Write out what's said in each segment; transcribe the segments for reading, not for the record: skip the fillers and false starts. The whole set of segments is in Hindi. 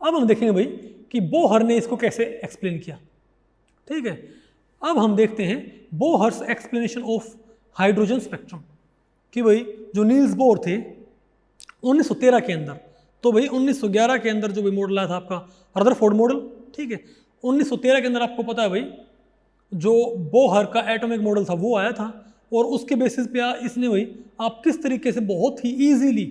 अब हम देखेंगे भाई कि बोहर ने इसको कैसे एक्सप्लेन किया। ठीक है, अब हम देखते हैं Bohr's explanation of hydrogen spectrum कि भाई जो नील्स बोर थे 1913 के अंदर, तो भाई 1911 के अंदर जो भी मॉडल आया था आपका रदरफोर्ड मॉडल। ठीक है, 1913 के अंदर आपको पता है भाई जो बोहर का एटॉमिक मॉडल था वो आया था, और उसके बेसिस पे इसने भाई आप किस तरीके से बहुत ही इजीली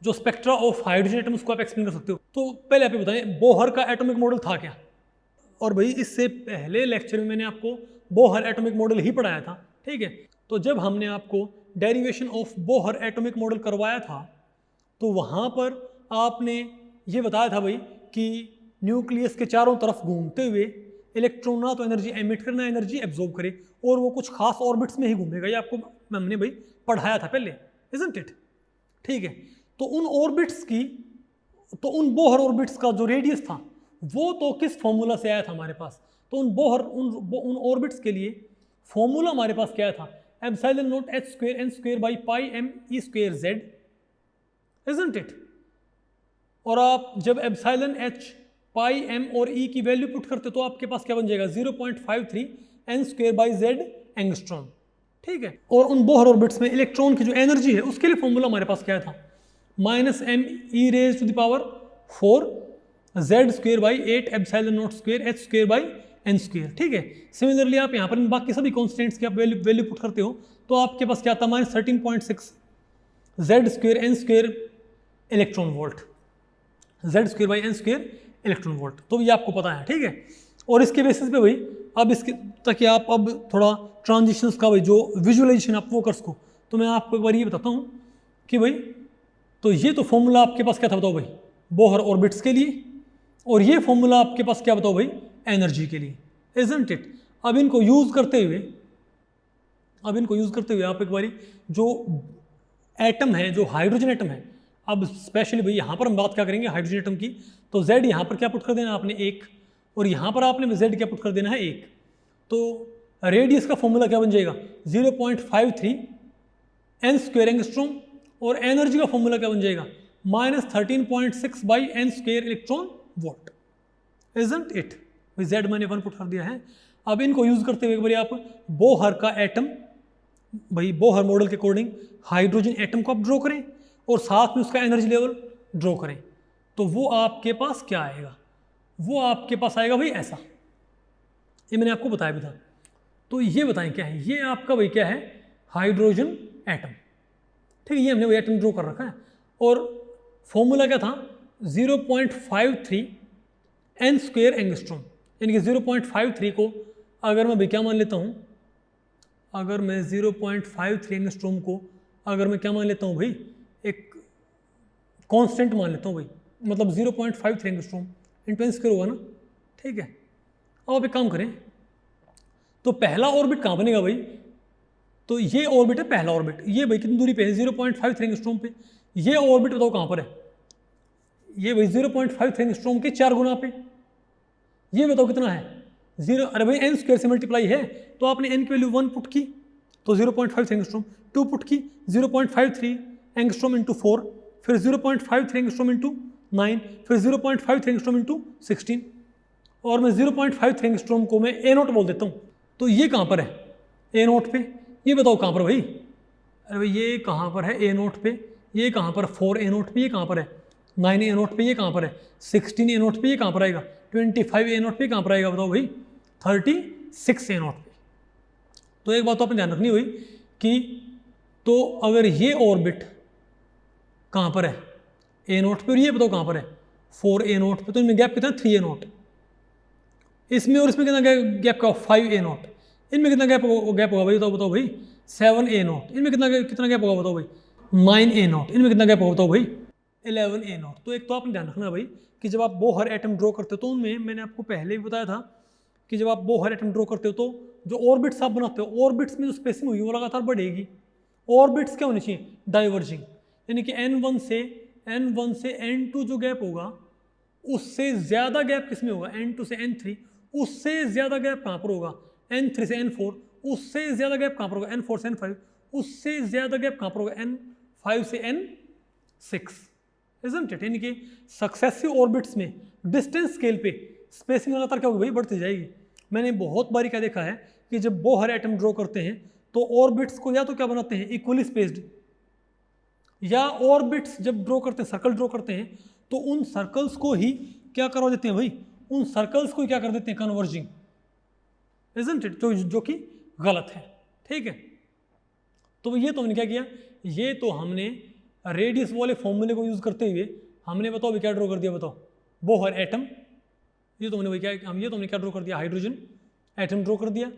जो स्पेक्ट्रा ऑफ हाइड्रोजन एटम उसको आप एक्सप्लेन कर सकते हो। तो पहले आप ये बताएं बोहर का एटॉमिक मॉडल था क्या। और भाई इससे पहले लेक्चर में मैंने आपको बोहर एटॉमिक मॉडल ही पढ़ाया था। ठीक है, तो जब हमने आपको derivation of Bohr atomic model करवाया था तो वहाँ पर आपने ये बताया था भाई कि न्यूक्लियस के चारों तरफ घूमते हुए इलेक्ट्रॉन ना तो एनर्जी एमिट करे ना एनर्जी एब्जॉर्ब करे, और वो कुछ खास ऑर्बिट्स में ही घूमेगा। ये आपको हमने भाई पढ़ाया था पहले, इजंट इट। ठीक है, तो उन ऑर्बिट्स की, तो उन बोहर ऑर्बिट्स का जो रेडियस था वो तो किस फॉर्मूला से आया था हमारे पास। तो उन बोहर उन ऑर्बिट्स के लिए फॉर्मूला हमारे पास क्या था, epsilon not h square n square by pi m e square z, isn't it. और आप जब एप्सिलॉन h पाई m और e की वैल्यू पुट करते तो आपके पास क्या बन जाएगा 0.53 n square by z angstrom. ठीक है, और उन बोहर ऑर्बिट्स में इलेक्ट्रॉन की जो एनर्जी है उसके लिए फॉर्मूला हमारे पास क्या था, minus m e raise to the power 4 z square by 8 epsilon naught square h square by n square. ठीक है, सिमिलरली आप यहाँ पर बाकी सभी कॉन्स्टेंट्स की आप वैल्यू पुट करते हो तो आपके पास क्या था minus 13.6 z square n square electron volt, z square by n square electron volt. तो ये आपको पता है। ठीक है, और इसके बेसिस पे भाई अब इसके ताकि आप अब थोड़ा ट्रांजिशंस का भाई जो विजुअलाइजेशन आप वो कर सको, तो मैं आपको एक बार ये बताता हूँ कि भाई तो ये तो फॉर्मूला आपके पास क्या था बताओ भाई बोहर ऑर्बिट्स के लिए, और ये फॉर्मूला आपके पास क्या बताओ भाई एनर्जी के लिए, इजंट इट। अब इनको यूज़ करते हुए आप एक बारी जो एटम है, जो हाइड्रोजन एटम है, अब स्पेशली भाई यहाँ पर हम बात क्या करेंगे हाइड्रोजन एटम की, तो Z यहाँ पर क्या पुट कर देना आपने 1, और यहाँ पर आपने Z क्या पुट कर देना है 1। तो रेडियस का फॉर्मूला क्या बन जाएगा 0.53 n स्क्वायर एंगस्ट्रॉम, और एनर्जी का फॉर्मूला क्या बन जाएगा -13.6 by n square electron volt, isn't it. Z मैंने 1 पुट कर दिया है। अब इनको यूज करते हुए एक बार आप बोहर का एटम, भाई बोहर मॉडल के अकॉर्डिंग हाइड्रोजन एटम को आप ड्रॉ करें और साथ में उसका एनर्जी लेवल ड्रॉ करें, तो वो आपके पास क्या आएगा, वो आपके पास आएगा भाई ऐसा। ये मैंने आपको बताया भी था। तो ये बताएं क्या है, ये आपका भाई क्या है हाइड्रोजन एटम। ठीक है, ये हमने वही एटम ड्रॉ कर रखा है, और फॉर्मूला क्या था 0.53 n स्क्वायर एंगस्ट्रॉम, यानी कि 0.53 को अगर मैं भाई क्या मान लेता हूँ, अगर मैं 0.53 एंगस्ट्रॉम को अगर मैं क्या मान लेता हूँ भाई एक कांस्टेंट मान लेता हूँ भाई, मतलब 0.53 एंगस्ट्रॉम इंटू n स्क्वायर होगा ना। ठीक है, अब आप एक काम करें, तो पहला ऑर्बिट कहाँ बनेगा भाई, तो ये ऑर्बिट है पहला ऑर्बिट, ये भाई कितनी दूरी पे है 0.53 एंगस्ट्रॉम पे। ये ऑर्बिट बताओ कहाँ पर है, ये भाई 0.53 एंगस्ट्रॉम के 4 गुना पे। ये बताओ कितना है 0, अरे भाई n स्क्वायर से मल्टीप्लाई है, तो आपने n की वैल्यू 1 पुट की तो 0.53 एंगस्ट्रॉम, 2 पुट की 0.53 एंगस्ट्रॉम इंटू 4, फिर 0.53 एंगस्ट्रॉम इंटू 9, फिर 0.53 एंगस्ट्रॉम इंटू 16, और मैं 0.53 एंगस्ट्रॉम को मैं ए नोट बोल देता हूँ। तो ये कहाँ पर है ए नोट पे, ये बताओ कहाँ पर भाई, अरे भाई ये कहाँ पर है ए नोट पे, ये कहाँ पर 4 ए नोट पे, ये कहाँ पर है 9 ए नोट पे, ये कहाँ पर है 16 ए नोट पे, ये कहाँ पर आएगा 25 ए नोट पे, कहाँ पर आएगा बताओ भाई 36 ए नोट पे। तो एक बात तो आपने ध्यान रखनी हुई कि तो अगर ये ऑर्बिट कहाँ पर है ए नोट पे, और ये बताओ कहाँ पर है 4 ए नोट पे, तो इनमें गैप कितना 3 ए नोट, इसमें और इसमें कितना गैप का 5 ए नोट, इनमें कितना गैप होगा भाई बताओ भाई 7 ए नोट, इनमें कितना गैप होगा बताओ भाई 9 ए नोट, इनमें कितना गैप होगा बताओ भाई 11 ए नोट। तो एक तो आपने ध्यान रखना भाई कि जब आप बोहर एटम ड्रॉ करते हो तो उनमें मैंने आपको पहले भी बताया था कि जब आप बोहर एटम ड्रॉ करते हो तो जो ऑर्बिट्स आप बनाते हो, ऑर्बिट्स में जो स्पेसिंग हुई वो लगातार बढ़ेगी। ऑर्बिट्स क्या होनी चाहिए डाइवर्जिंग, यानी कि n1 से n2 जो गैप होगा उससे ज़्यादा गैप किस में होगा n2 से n3, उससे ज़्यादा गैप कहाँ पर होगा n3 से n4, उससे ज़्यादा गैप कहाँ पर होगा n4 से n5, उससे ज़्यादा गैप कहाँ पर होगा n5 से n6, इजंट इट। यानी कि सक्सेसिव ऑर्बिट्स में डिस्टेंस स्केल पे स्पेसिंग लगातार क्या होगी भाई, बढ़ती जाएगी। मैंने बहुत बारी क्या देखा है कि जब बोहर एटम ड्रॉ करते हैं तो ऑर्बिट्स को या तो क्या बनाते हैं, इक्वली स्पेस्ड, या ऑर्बिट्स जब ड्रॉ करते हैं, सर्कल ड्रॉ करते हैं, तो उन सर्कल्स को ही क्या करवा देते हैं भाई, उन सर्कल्स को ही क्या कर देते हैं, कन्वर्जिंग, इजंट इट, जो कि गलत है। ठीक है, तो ये तो हमने क्या किया, ये तो हमने रेडियस वाले फॉर्मूले को यूज करते हुए हमने बताओ भी क्या ड्रॉ कर दिया, बताओ बोहर एटम, ये तो हमने भाई क्या, ये तो हमने क्या ड्रॉ कर दिया, हाइड्रोजन एटम ड्रॉ कर दिया।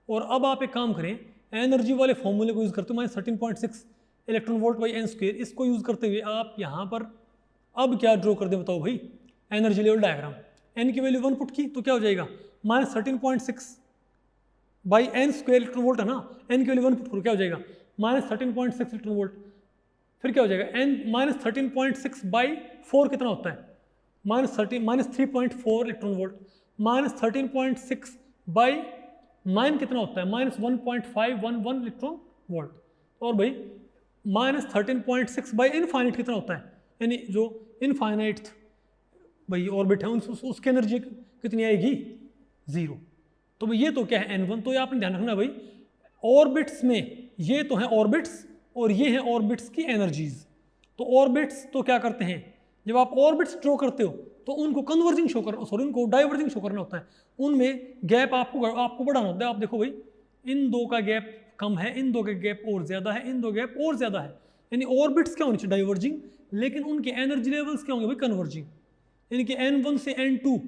और अब आप एक काम करें, एनर्जी वाले फॉर्मूले को यूज करते हुए -13.6 electron volt by n square, इसको यूज करते हुए आप यहाँ पर अब क्या ड्रॉ कर दे, बताओ भाई, एनर्जी लेवल डायग्राम। n की वैल्यू 1 पुट की तो क्या हो जाएगा, -13.6 by n square electron volt है ना, n की वैल्यू 1 पुट करो, क्या हो जाएगा -13.6 इलेक्ट्रॉन वोल्ट। फिर क्या हो जाएगा, n -13.6 बाई 4 कितना होता है, -3.4 इलेक्ट्रॉन वोल्ट, -13.6 बाई 9 कितना होता है, -1.511 इलेक्ट्रॉन वोल्ट। और भाई -13.6 बाई इनफाइनाइट कितना होता है, यानी जो इनफाइनाइट भाई ऑर्बिट है उसकी एनर्जी कितनी आएगी, 0। तो भाई ये तो क्या है n1, तो ये आपने ध्यान रखना भाई, ऑर्बिट्स में ये तो हैं ऑर्बिट्स और ये हैं ऑर्बिट्स की एनर्जीज। तो ऑर्बिट्स तो क्या करते हैं, जब आप ऑर्बिट्स ड्रॉ करते हो तो उनको कन्वर्जिंग शो करना, सॉरी उनको डाइवर्जिंग शो करना होता है, उनमें गैप आपको बढ़ाना होता है। आप देखो भाई, इन दो का गैप कम है, इन दो का गैप और ज़्यादा है, इन दो गैप और ज़्यादा है, यानी ऑर्बिट्स क्या होनी चाहिए, डाइवर्जिंग, लेकिन उनके एनर्जी लेवल्स क्या होंगे भाई, कन्वर्जिंग। यानी कि n1 से n2,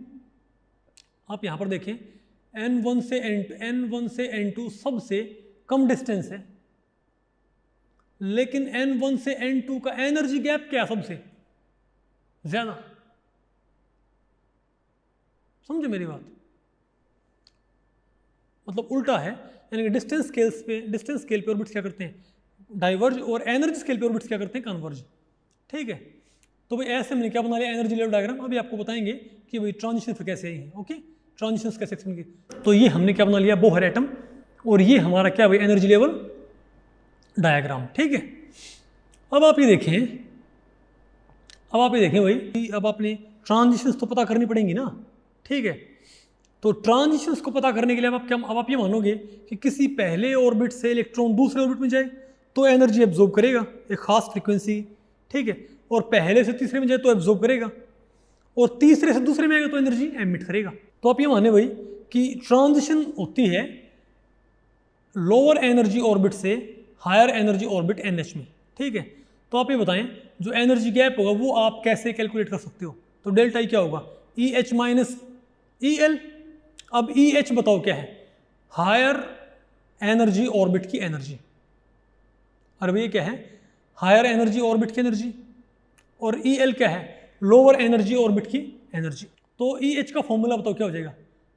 आप यहाँ पर देखें n1 से n2 सबसे कम डिस्टेंस है, लेकिन n1 से n2 का एनर्जी गैप क्या सबसे ज़्यादा। समझे मेरी बात, मतलब उल्टा है, यानी कि डिस्टेंस स्केल पे ऑर्बिट्स क्या करते हैं, डाइवर्ज, और एनर्जी स्केल पे ऑर्बिट्स क्या करते हैं, कन्वर्ज। ठीक है, तो भाई ऐसे मैंने क्या बना लिया, एनर्जी लेवल डायग्राम। अभी आपको बताएंगे कि भाई ट्रांजिशन कैसे आई है, ओके, ट्रांजिशंस कैसे एक्सप्लेन की। तो ये हमने क्या बना लिया, बोहर एटम, और ये हमारा क्या भाई, एनर्जी लेवल डायग्राम। ठीक है, अब आप ये देखें भाई, अब आपने ट्रांजिशंस तो पता करनी पड़ेंगी ना। ठीक है, तो ट्रांजिशंस को पता करने के लिए अब आप ये मानोगे कि किसी पहले ऑर्बिट से इलेक्ट्रॉन दूसरे ऑर्बिट में जाए तो एनर्जी एब्जॉर्ब करेगा एक खास फ्रीक्वेंसी। ठीक है, और पहले से तीसरे में जाए तो एब्जॉर्ब करेगा, और तीसरे से दूसरे में आएगा तो एनर्जी एमिट करेगा। तो आप ये माने भाई कि ट्रांजिशन होती है लोअर एनर्जी ऑर्बिट से हायर एनर्जी ऑर्बिट NH में। ठीक है, तो आप ये बताएं जो एनर्जी गैप होगा वो आप कैसे कैलकुलेट कर सकते हो। तो डेल्टा ई क्या होगा, EH माइनस EL। अब EH बताओ क्या है, हायर एनर्जी ऑर्बिट की एनर्जी, और ये क्या है, हायर एनर्जी ऑर्बिट की एनर्जी, और EL क्या है, लोअर एनर्जी ऑर्बिट की एनर्जी। तो EH का फॉर्मूला बताओ क्या हो जाएगा।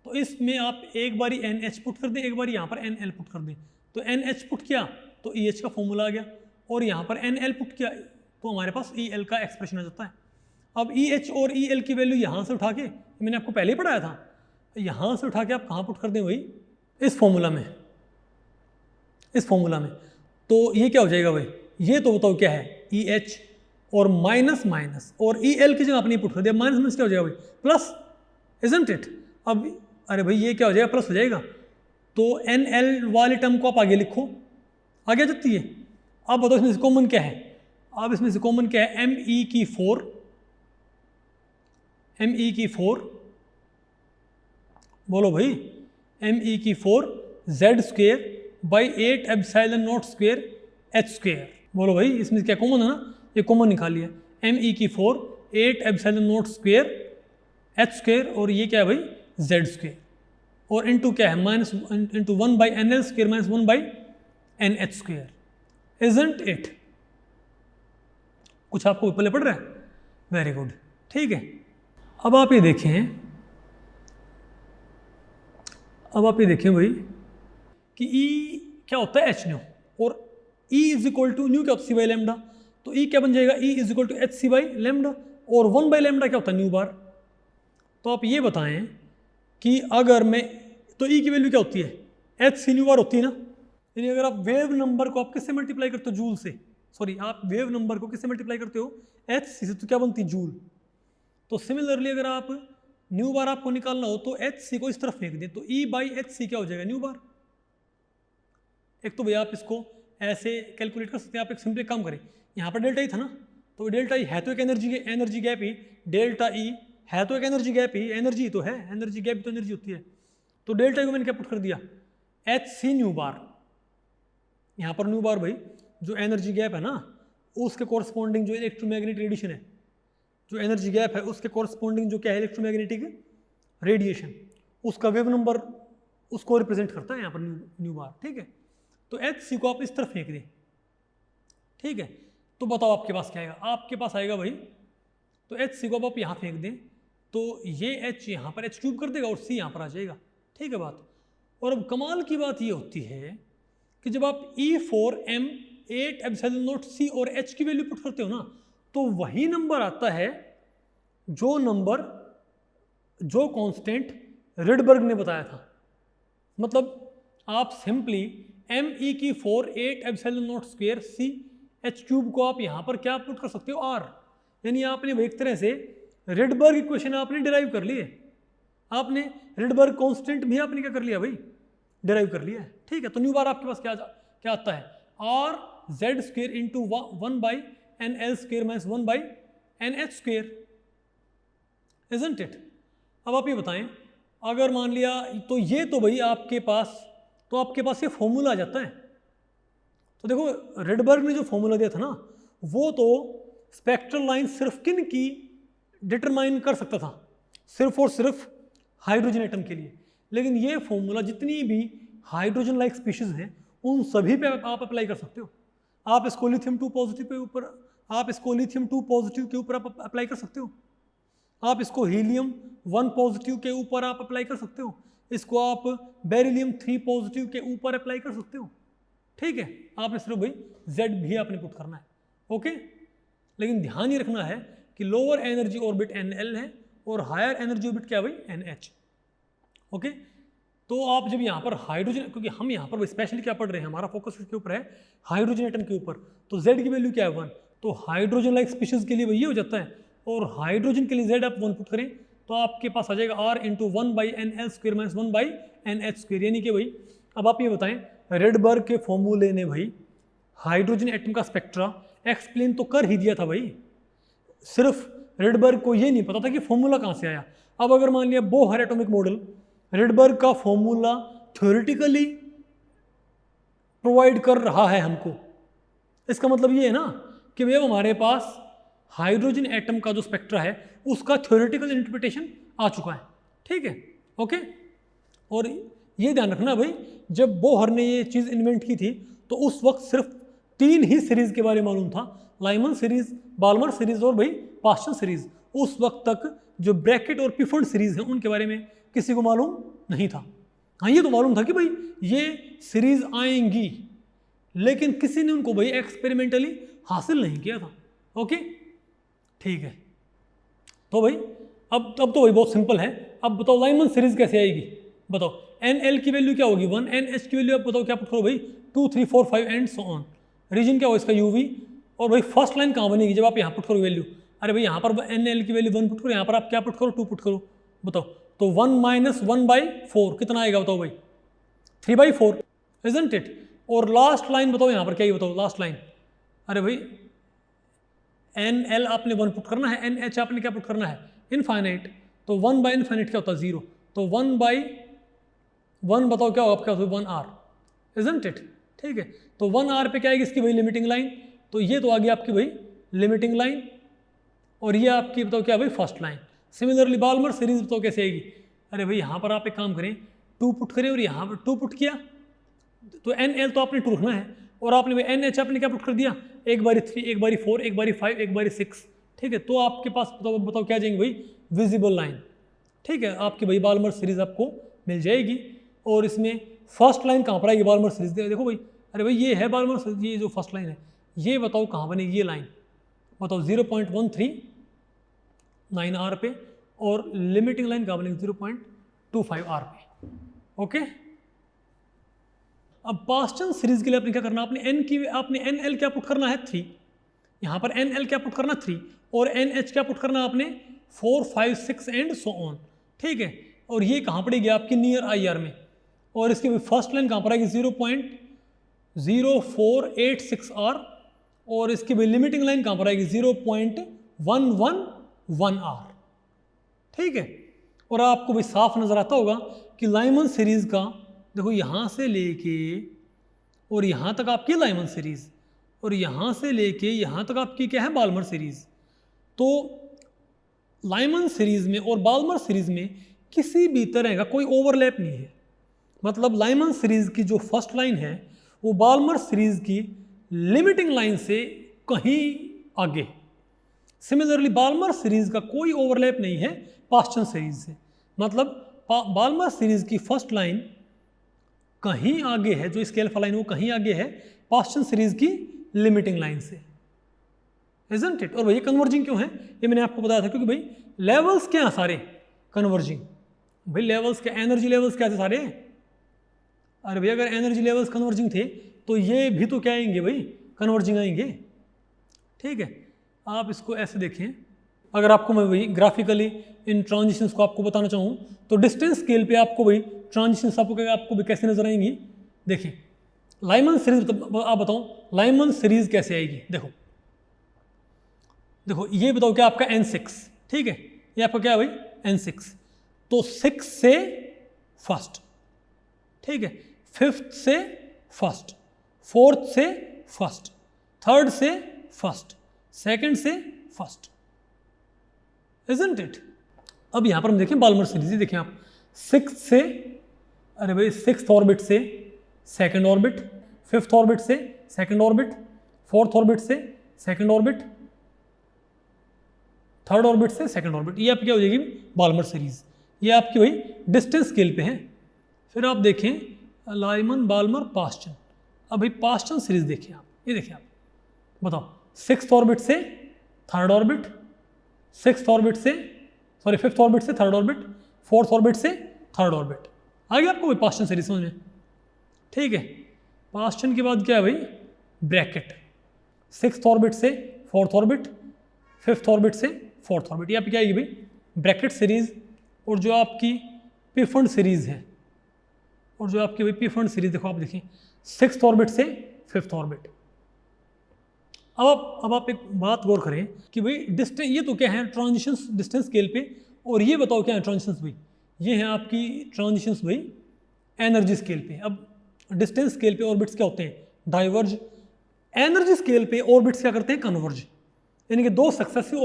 तो इसमें आप एक बारी NH पुट कर दें, एक बारी यहाँ पर NL पुट कर दें। तो NH पुट किया तो EH का फॉर्मूला आ गया, और यहाँ पर NL पुट किया तो हमारे पास EL का एक्सप्रेशन आ जाता है। अब EH और EL की वैल्यू यहाँ से उठा के, मैंने आपको पहले ही पढ़ाया था, यहाँ से उठा के आप कहाँ पुट कर दें भाई, इस फॉर्मूला में, इस फॉर्मूला में। तो ये क्या हो जाएगा भाई, ये तो बताओ क्या है, EH और माइनस माइनस, और EL की जगह आपने पुट कर दिया, माइनस माइनस क्या हो जाएगा भाई, प्लस, इजंट इट। अब अरे भाई ये क्या हो जाएगा, प्लस हो जाएगा। तो NL वाली टर्म को आप आगे लिखो, आगे आ जाती है। अब बताओ इसमें से कॉमन क्या है, अब इसमें से कॉमन क्या है, ME की 4, बोलो भाई, ME की 4 Z square by 8 epsilon naught square H square. बोलो भाई इसमें क्या कॉमन है ना, ये कॉमन निकाल लिया, ME की 4 8 epsilon naught square H square, और ये क्या है भाई, Z स्क्वेयर, और इनटू क्या है, minus into 1 by NL square minus 1 by NH square. Isn't it, कुछ आपको पहले पढ़ रहा है, वेरी गुड। ठीक है, अब आप ये देखें भाई कि E क्या होता है, H न्यू, और E is equal to nu क्या होता है, C बाई लेमडा। तो E क्या बन जाएगा, E is equal to HC by lambda, और 1 बाई लेमडा क्या होता है, न्यू बार। तो आप ये बताएं कि अगर मैं, तो E की वैल्यू क्या होती है, HC न्यू बार होती है ना। यानी अगर आप वेव नंबर को आप किससे मल्टीप्लाई करते हो, जूल से, सॉरी आप वेव नंबर को किससे मल्टीप्लाई करते हो, HC से, तो क्या बनती है, जूल। तो सिमिलरली अगर आप न्यू बार आपको निकालना हो तो एच सी को इस तरफ फेंक दें, तो ई बाई एच सी क्या हो जाएगा, न्यू बार। एक तो भैया आप इसको ऐसे कैलकुलेट कर सकते हैं, आप एक सिंपल काम करें, यहाँ पर डेल्टा ई था ना, तो डेल्टा ई है तो एक एनर्जी गैप ही, डेल्टा ई है तो एक एनर्जी गैप ही, एनर्जी तो है, एनर्जी गैप तो एनर्जी होती है, तो डेल्टा ई को मैंने क्या पुट कर दिया, एच सी न्यू बार। यहाँ पर न्यू बार भाई जो एनर्जी गैप है ना उसके कोरस्पॉन्डिंग जो इलेक्ट्रोमैग्नेटिक रेडिएशन है, जो एनर्जी गैप है उसके कोरस्पॉन्डिंग जो क्या है इलेक्ट्रोमैग्नेटिक रेडिएशन, उसका वेव नंबर उसको रिप्रेजेंट करता है यहाँ पर न्यू बार। ठीक है, तो एच सी को आप इस तरफ फेंक दें। ठीक है, तो बताओ आपके पास क्या आएगा, आपके पास आएगा भाई, तो एच सी को अब आप यहाँ फेंक दें तो ये एच यहाँ पर एच क्यूब कर देगा और सी यहाँ पर आ जाएगा। ठीक है बात। और अब कमाल की बात ये होती है कि जब आप E4m8 एप्सिलॉन नॉट C और H की वैल्यू पुट करते हो ना, तो वही नंबर आता है जो कांस्टेंट रिडबर्ग ने बताया था। मतलब आप simply Me(4)8 epsilon naught square C H cube को आप यहाँ पर क्या पुट कर सकते हो, R, यानी आपने एक तरह से रिडबर्ग इक्वेशन आपने डिराइव कर ली है, आपने रिडबर्ग कांस्टेंट भी आपने क्या कर लिया भाई, डिराइव कर लिया है। ठीक है, तो न्यू बार आपके पास क्या आता है, are Z square into 1/NL² minus 1/NH², isn't it. अब आप ये बताएं, अगर मान लिया तो ये तो भाई आपके पास ये फॉर्मूला आ जाता है। तो देखो रिडबर्ग ने जो फॉर्मूला दिया था ना, वो तो स्पेक्ट्रल लाइन सिर्फ किन की डिटरमाइन कर सकता था, सिर्फ और सिर्फ हाइड्रोजन एटम के लिए, लेकिन ये फॉर्मूला जितनी भी हाइड्रोजन लाइक स्पीशीज हैं उन सभी पे आप अप्लाई कर सकते हो। आप इसको लिथियम 2 पॉजिटिव के ऊपर आप अप्लाई कर सकते हो, आप इसको हीलियम 1 पॉजिटिव के ऊपर आप अप्लाई कर सकते हो, इसको आप बेरिलियम 3 पॉजिटिव के ऊपर अप्लाई कर सकते हो। ठीक है, आपने सिर्फ भाई Z भी आपने पुट करना है। ओके, लेकिन ध्यान ये रखना है कि लोअर एनर्जी ऑर्बिट NL है और हायर एनर्जी ऑर्बिट क्या है भाई, NH। ओके, तो आप जब यहाँ पर हाइड्रोजन, क्योंकि हम यहाँ पर स्पेशली क्या पढ़ रहे हैं, हमारा फोकस इसके ऊपर है हाइड्रोजन एटम के ऊपर, तो Z की वैल्यू क्या है 1, तो हाइड्रोजन लाइक स्पीशीज के लिए ये हो जाता है, और हाइड्रोजन के लिए Z आप 1 पुट करें तो आपके पास आ जाएगा R into 1/NL² minus 1/NH², यानी कि भाई अब आप ये बताएं, रिडबर्ग के फॉर्मूले ने भाई हाइड्रोजन एटम का स्पेक्ट्रा एक्सप्लेन तो कर ही दिया था भाई, सिर्फ रिडबर्ग को ये नहीं पता था कि फॉर्मूला कहाँ से आया। अब अगर मान लिया बोहर एटॉमिक मॉडल रिडबर्ग का फॉर्मूला थ्योरेटिकली प्रोवाइड कर रहा है हमको, इसका मतलब ये है ना कि भैया हमारे पास हाइड्रोजन एटम का जो स्पेक्ट्रा है उसका थ्योरेटिकल इंटरप्रिटेशन आ चुका है। ठीक है, ओके। और ये ध्यान रखना भाई, जब बोहर ने ये चीज़ इन्वेंट की थी तो उस वक्त सिर्फ 3 ही सीरीज के बारे में मालूम था, लाइमन सीरीज, बाल्मर सीरीज और भाई पास्चन सीरीज। उस वक्त तक जो ब्रैकेट और पिफोर्ड सीरीज हैं उनके बारे में किसी को मालूम नहीं था। हाँ, ये तो मालूम था कि भाई ये सीरीज आएंगी, लेकिन किसी ने उनको भाई एक्सपेरिमेंटली हासिल नहीं किया था। ओके, ठीक है। तो भाई अब तो भाई बहुत सिंपल है। अब बताओ लाइमन सीरीज कैसे आएगी, बताओ। NL की वैल्यू क्या होगी 1, NH की वैल्यू आप बताओ क्या पुट करो भाई 2, 3, 4, 5 एंड सो ऑन। रीजन क्या होगा इसका UV, और भाई फर्स्ट लाइन कहाँ बनेगी जब आप यहाँ पुट करो वैल्यू, अरे भाई यहाँ पर NL की वैल्यू 1 पुट करो, यहाँ पर आप क्या पुट करो 2 पुट करो, बताओ। तो 1 माइनस 1/4 कितना आएगा बताओ भाई 3/4, इजंट इट। और लास्ट लाइन बताओ यहाँ पर क्या, ये बताओ लास्ट लाइन, अरे भाई NL आपने 1 पुट करना है, NH आपने क्या पुट करना है इनफाइनाइट, तो 1/इनफाइनाइट क्या होता है 0, तो 1/1 बताओ क्या होगा आपका 1R, इजंट इट। ठीक है, तो 1R पे क्या आएगी इसकी भाई लिमिटिंग लाइन, तो ये तो आ गई आपकी भाई लिमिटिंग लाइन, और ये आपकी बताओ क्या भाई first line. Similarly Balmer series बताओ कैसे आएगी, अरे भाई यहाँ पर आप एक काम करें 2 पुट करें और यहाँ पर 2 पुट किया, तो NL तो आपने 2 रखना है, और आपने भाई NH आपने क्या पुट कर दिया, एक बारी 3, एक बारी 4, एक बारी 5, एक बारी 6। ठीक है, तो आपके पास बताओ क्या जाएंगे भाई विजिबल लाइन। ठीक है, आपकी भाई बाल्मर सीरीज आपको मिल जाएगी। और इसमें फर्स्ट लाइन कहाँ पर आएगी बाल्मर सीरीज, देखो भाई, अरे भाई ये है बाल्मर सीरीज, ये जो फर्स्ट लाइन है ये बताओ कहाँ बनेगी, ये लाइन बताओ 0.139R पे, और लिमिटिंग लाइन कहाँ बनेगी 0.25R पे। ओके, अब पास्चन सीरीज के लिए आपने क्या करना, आपने NL क्या पुट करना है 3, यहाँ पर NL क्या पुट करना 3, और NH क्या पुट करना आपने 4, 5, 6 एंड सो ऑन। ठीक है। और ये कहाँ पड़ेगी आपकी नियर IR में, और इसकी फर्स्ट लाइन कहाँ पर आएगी 0.0486 R, और इसकी भी लिमिटिंग लाइन कहाँ पर आएगी 0.111 R, ठीक है। और आपको भी साफ नजर आता होगा कि लाइमन सीरीज का देखो यहाँ से लेके और यहाँ तक आपकी लाइमन सीरीज, और यहाँ से लेके यहाँ तक आपकी क्या है बाल्मर सीरीज। तो लाइमन सीरीज में और बाल्मर सीरीज में किसी भी तरह का कोई ओवरलैप नहीं है। मतलब लाइमन सीरीज की जो फर्स्ट लाइन है वो बाल्मर सीरीज की लिमिटिंग लाइन से कहीं आगे। सिमिलरली बाल्मर सीरीज का कोई ओवरलैप नहीं है पास्चन सीरीज से। मतलब बाल्मर सीरीज की फर्स्ट लाइन कहीं आगे है, जो इसकी अल्फा लाइन वो कहीं आगे है पास्चन सीरीज की लिमिटिंग लाइन से, इजंट इट। और भाई कन्वर्जिंग क्यों है ये मैंने आपको बताया था, क्योंकि भाई लेवल्स क्या है सारे कन्वर्जिंग। भाई लेवल्स क्या, एनर्जी लेवल्स क्या थे सारे। अरे भाई अगर एनर्जी लेवल्स कन्वर्जिंग थे तो ये भी तो क्या आएंगे भाई, कन्वर्जिंग आएंगे, ठीक है। आप इसको ऐसे देखें, अगर आपको मैं वही ग्राफिकली इन ट्रांजिशंस को आपको बताना चाहूँ तो डिस्टेंस स्केल पे आपको वही ट्रांजिशंस आपको भी कैसे नजर आएंगी। देखिए लाइमन सीरीज, आप बताओ लाइमन सीरीज कैसे आएगी। देखो देखो ये बताओ क्या आपका N6, ठीक है, ये आपका क्या है भाई N6। तो 6 से फर्स्ट, ठीक है, 5th से फर्स्ट, 4th से फर्स्ट, 3rd से फर्स्ट, 2nd से फर्स्ट, इजंट इट। अब यहां पर हम देखें बाल्मर सीरीज, देखें आप 6 से, अरे भाई 6th ऑर्बिट से 2nd ऑर्बिट, 5th ऑर्बिट से 2nd ऑर्बिट, 4th ऑर्बिट से 2nd ऑर्बिट, 3rd ऑर्बिट से 2nd ऑर्बिट, ये आपकी क्या हो जाएगी बाल्मर सीरीज। ये आपकी वही डिस्टेंस स्केल पे है। फिर आप देखें लाइमन बाल्मर पास्चन। अब भाई पास्चन सीरीज देखिए आप, ये देखिए आप बताओ 6th ऑर्बिट से 3rd ऑर्बिट, 6th ऑर्बिट से 5th ऑर्बिट से 3rd ऑर्बिट, 4th ऑर्बिट से 3rd ऑर्बिट, आ गया आपको भाई पास्चन सीरीज समझ में, ठीक है। पास्चन के बाद क्या है भाई ब्रैकेट, 6th ऑर्बिट से 4th ऑर्बिट, 5th ऑर्बिट से 4th ऑर्बिट, ये आपकी क्या आएगी भाई ब्रैकेट सीरीज। और जो आपकी पिफंड सीरीज है, और जो आपकी भाई पिफंड सीरीज देखो आप देखिए 6th ऑर्बिट से 5th ऑर्बिट। अब आप एक बात गौर करें कि भाई डिस्टेंस, ये तो क्या है ट्रांजिशंस डिस्टेंस स्केल पे, और ये बताओ क्या है ट्रांजिशंस भाई, ये है आपकी ट्रांजिशंस भाई एनर्जी स्केल पे। अब डिस्टेंस स्केल पे ऑर्बिट्स क्या होते हैं डाइवर्ज, एनर्जी स्केल पे ऑर्बिट्स क्या करते हैं कन्वर्ज। यानी कि दो सक्सेसिव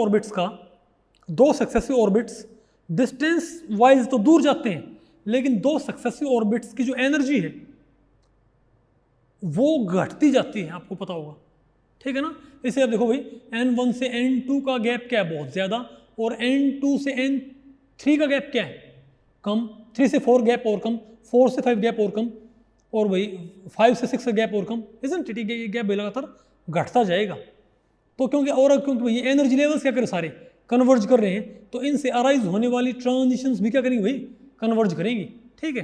ऑर्बिट्स डिस्टेंस वाइज तो दूर जाते हैं, लेकिन दो सक्सेसिव ऑर्बिट्स की जो एनर्जी है वो घटती जाती है, आपको पता होगा, ठीक है ना। इसे आप देखो भाई N1 से N2 का गैप क्या है बहुत ज़्यादा, और N2 से N3 का गैप क्या है कम, 3 से 4 गैप और कम, 4 से 5 गैप और कम, और भाई 5 से 6 का गैप और कम, इजंट इट। ये गैप लगातार घटता जाएगा। तो क्योंकि ये एनर्जी लेवल्स क्या करें सारे कन्वर्ज कर रहे हैं, तो इनसे अराइज होने वाली ट्रांजिशंस भी क्या करेंगी भाई कन्वर्ज करेंगी, ठीक है।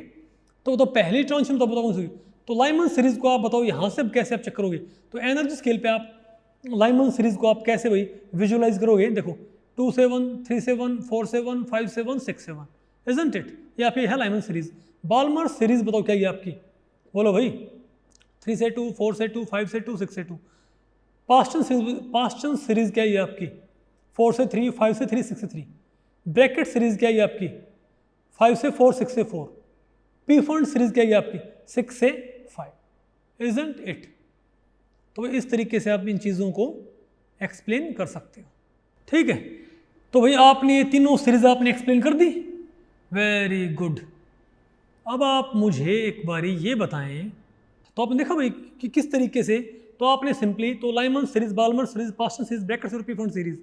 तो पहली ट्रांजिशन तो बताओ कौन सी, तो लाइमन सीरीज को आप बताओ यहाँ से कैसे आप चेक करोगे। तो एनर्जी स्केल पे आप लाइमन सीरीज को आप कैसे भाई विजुअलाइज करोगे। देखो 2 से 1, 3 से 1, 4 से 1, 5 से 1, 6 से 1, इजंट इट। ये आपकी है लाइमन सीरीज। बाल्मर सीरीज बताओ क्या है आपकी, बोलो भाई 3 से 2, 4 से 2, 5 से 2, 6 से 2। पास्चन सीरीज क्या है आपकी 4 से 3, 5 से 3, 6 से 3। ब्रैकेट सीरीज क्या है आपकी 5 से 4, 6 से 4। पिफंड सीरीज क्या है आपकी 6 से 5, इजंट इट। तो इस तरीके से आप इन चीज़ों को एक्सप्लेन कर सकते हो, ठीक है। तो भाई आपने ये तीनों सीरीज आपने एक्सप्लेन कर दी, वेरी गुड। अब आप मुझे एक बारी ये बताएं, तो आपने देखा भाई कि किस तरीके से, तो आपने सिंपली तो Lyman series, Balmer series, Paschen series, Brackett series, Pfund series,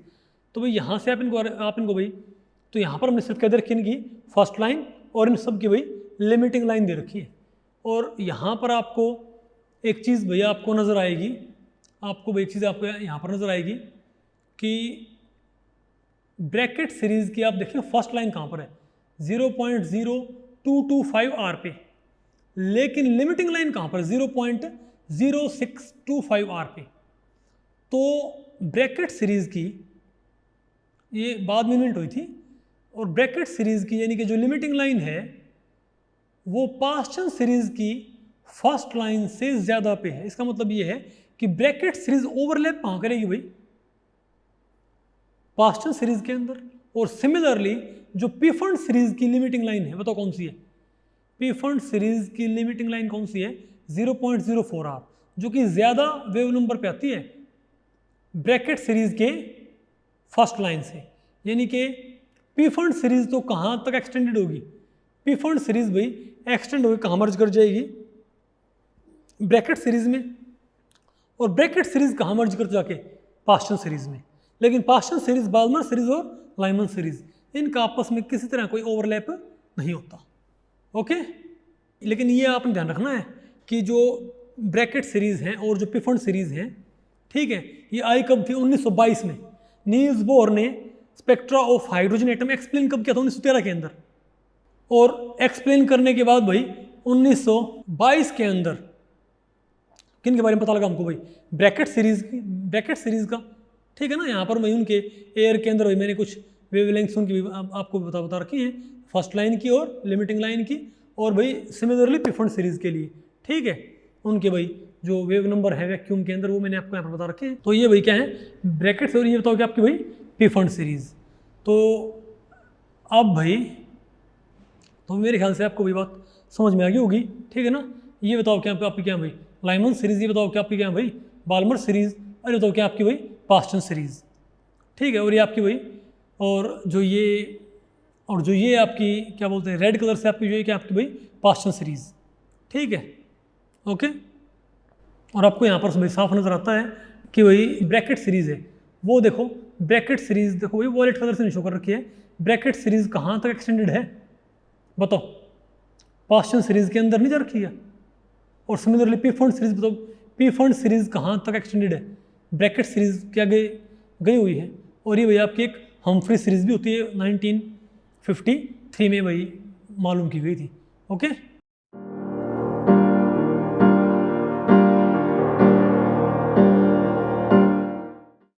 तो भाई यहाँ से आप इनको भाई, तो यहाँ पर हमने सिर्फ क्या दे रखी है इनकी फर्स्ट लाइन, और इन सब की भाई लिमिटिंग लाइन दे रखी है। और यहाँ पर आपको एक चीज़ भैया आपको नज़र आएगी, आपको एक चीज़ आपको यहाँ पर नज़र आएगी कि ब्रैकेट सीरीज की आप देखिए फर्स्ट लाइन कहाँ पर है 0.0225 R पे, लेकिन लिमिटिंग लाइन कहाँ पर 0.0625 R पे। तो ब्रैकेट सीरीज की ये बाद में इन्वेंट हुई थी, और ब्रैकेट सीरीज की यानी कि जो लिमिटिंग लाइन है वो पास्चन सीरीज की फर्स्ट लाइन से ज़्यादा पे है। इसका मतलब ये है कि ब्रैकेट सीरीज ओवरलैप कहाँ करेगी भाई, पास्चन सीरीज के अंदर। और सिमिलरली जो पीफंड सीरीज की लिमिटिंग लाइन है बताओ कौन सी है, पीफंड सीरीज की लिमिटिंग लाइन कौन सी है 0.04 आर, जो कि ज़्यादा वेव नंबर पे आती है ब्रैकेट सीरीज के फर्स्ट लाइन से। यानी कि पीफंड सीरीज तो कहाँ तक एक्सटेंडेड होगी, पीफंड सीरीज भाई एक्सटेंड होगी कहाँ मर्ज कर जाएगी, ब्रैकेट सीरीज में, और ब्रैकेट सीरीज कहाँ मर्ज कर जाके पास्चन सीरीज में। लेकिन पास्चन सीरीज, बाल्मर सीरीज और लाइमन सीरीज इनका आपस में किसी तरह कोई ओवरलैप नहीं होता। ओके, लेकिन ये आपने ध्यान रखना है कि जो ब्रैकेट सीरीज हैं और जो पीफंड सीरीज हैं, ठीक है, ये आई कब थी 1922 में। नील्स बोर ने spectra of hydrogen atom explain कब किया था 1913 के अंदर, और एक्सप्लेन करने के बाद भाई 1922 के अंदर किन के बारे में पता लगा हमको भाई, ब्रैकेट सीरीज का, ठीक है ना। यहाँ पर मैं उनके एयर के अंदर भाई मैंने कुछ वेवलेंथ्स उनकी आपको बता रखी हैं, फर्स्ट लाइन की और लिमिटिंग लाइन की, और भाई सिमिलरली पीफंड सीरीज के लिए, ठीक है, उनके भाई जो वेव नंबर है वैक्यूम के अंदर वो मैंने आपको यहाँ पर बता रखे हैं। तो ये भाई क्या है ब्रैकेट, और ये बताओ कि आपकी भाई पीफंड सीरीज। तो अब भाई तो मेरे ख्याल से आपको भाई बात समझ में आ गई होगी, ठीक है ना। ये बताओ क्या आपकी क्या भाई लाइमन सीरीज, ये बताओ क्या आपकी क्या भाई बाल्मर सीरीज, और ये बताओ क्या आपकी भाई पास्चन सीरीज, ठीक है। और ये आपकी भाई और जो ये आपकी क्या बोलते हैं रेड कलर से आपकी जो है क्या आपकी भाई पास्चन सीरीज, ठीक है। ओके, और आपको यहाँ पर भाई साफ नज़र आता है कि भाई ब्रैकेट सीरीज है, वो देखो ब्रैकेट सीरीज देखो भाई वॉलेट कलर से नहीं शो कर रखी है, ब्रैकेट सीरीज कहाँ तक एक्सटेंडेड है बताओ, पास्चन सीरीज के अंदर नहीं जा रखी है। और सिमिलरली पीफंड सीरीज बताओ, पीफंड सीरीज कहाँ तक एक्सटेंडेड है, ब्रैकेट सीरीज क्या गई हुई है। और ये भाई आपकी एक हम्फ्री सीरीज भी होती है 1953 में भाई मालूम की गई थी। ओके।